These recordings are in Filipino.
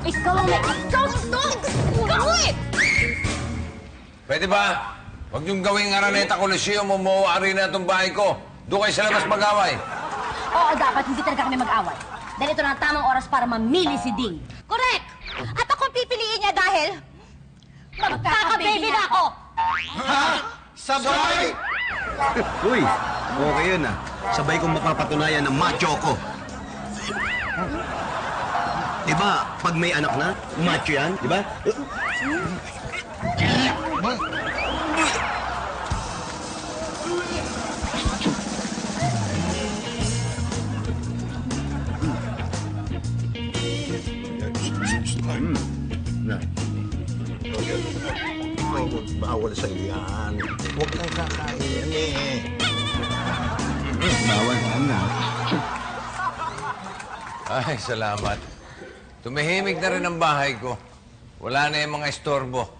Ikaw ang may asong-tong! Ikaw eh! Pwede ba? Huwag niyong gawing Araneta Coliseum o Moa Arena itong bahay ko. Doon kayo sa labas mag-away. Oo, dapat hindi talaga kami mag-away. Dahil ito na ang tamang oras para mamili si Ding. Correct! At akong pipiliin niya dahil magkaka-baby na ako! Ha? Sabay? Uy, okay yun ah. Sabay kong mapapatunayan na macho ko. Diba, pag may anak na, macho yan, diba? Bawal sa'yo yan. Huwag kang kakain yan eh. Bawal na. Ay, salamat. Tumihimik na rin ang bahay ko. Wala na yung mga istorbo.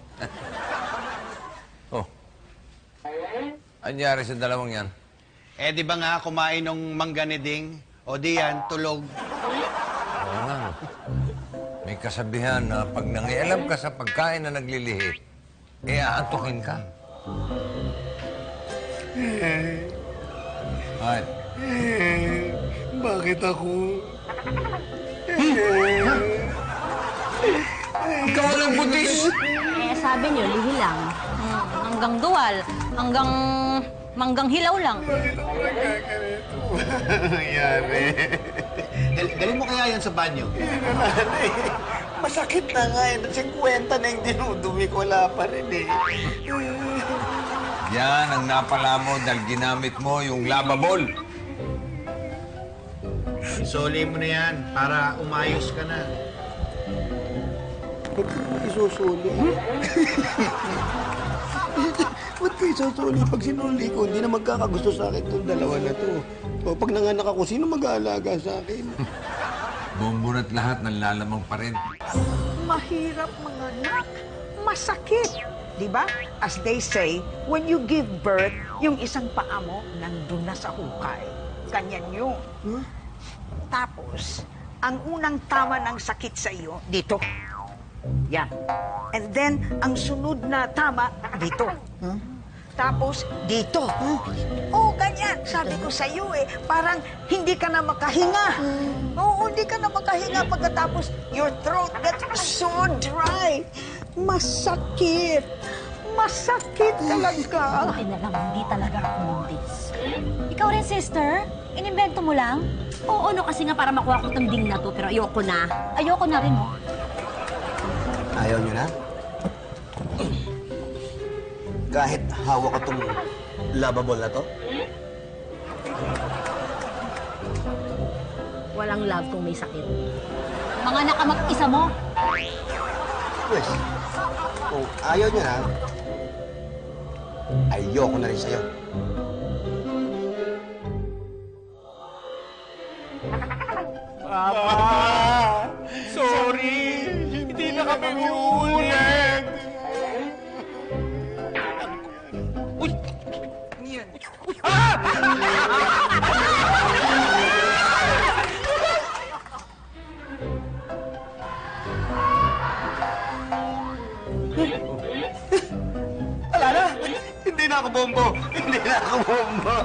Oh. Anyari sa dalawang yan? Eh, di ba nga kumain ng mangga ni Ding? O di yan, tulog. Oo nga. May kasabihan na pag nangialam ka sa pagkain na naglilihi, eh aantukin ka. Ay. Bakit ako? Ikaw walang butis! Eh, sabi niyo, lihi lang. Hanggang duwal, manggang hilaw lang. Nangyari. Dalhin mo kaya yan sa banyo? Masakit na nga eh. 50 na yung dinudumi ko. Wala pa rin eh. Yan ang napala mo dahil ginamit mo yung lavabol. Isoli mo na yan para umayos ka na. Ba't ka isusuli? Ba't ka isusuli? Pag sinuli ko, hindi na magkakagusto sa akin itong dalawa na to. O pag nanganak ako, sino mag-aalaga sa akin? Bumbun at lahat nanlalamang pa rin. Mahirap manganak. Masakit. Di ba? As they say, when you give birth, yung isang paa mo nandun na sa hukay. Ganyan yun. Tapos, ang unang tama ng sakit sa iyo, dito. Yan. And then, ang sunod na tama, dito. Tapos, dito. Oh, ganyan. Sabi ko sa iyo eh, parang hindi ka na makahinga. Oo, hindi ka na makahinga pagkatapos your throat gets so dry. Masakit. Masakit talaga. Buti na lang, hindi talaga ako buntis. Ikaw rin, sister? Inimbento mo lang? Oo, no, kasi nga para makuha ko itong Ding na to, pero ayoko na. Ayoko na rin, oh. Ayaw nyo na? Kahit hawak ko itong lavable na to? Walang love kung may sakit. Mga nakamag-isa mo. Pues, kung ayaw nyo na, ayoko na rin sa'yo. Papa! Sorry! Hindi na kami uulit! Uy! Yan. Wala na! Hindi na ako bombo! Hindi na ako bombo!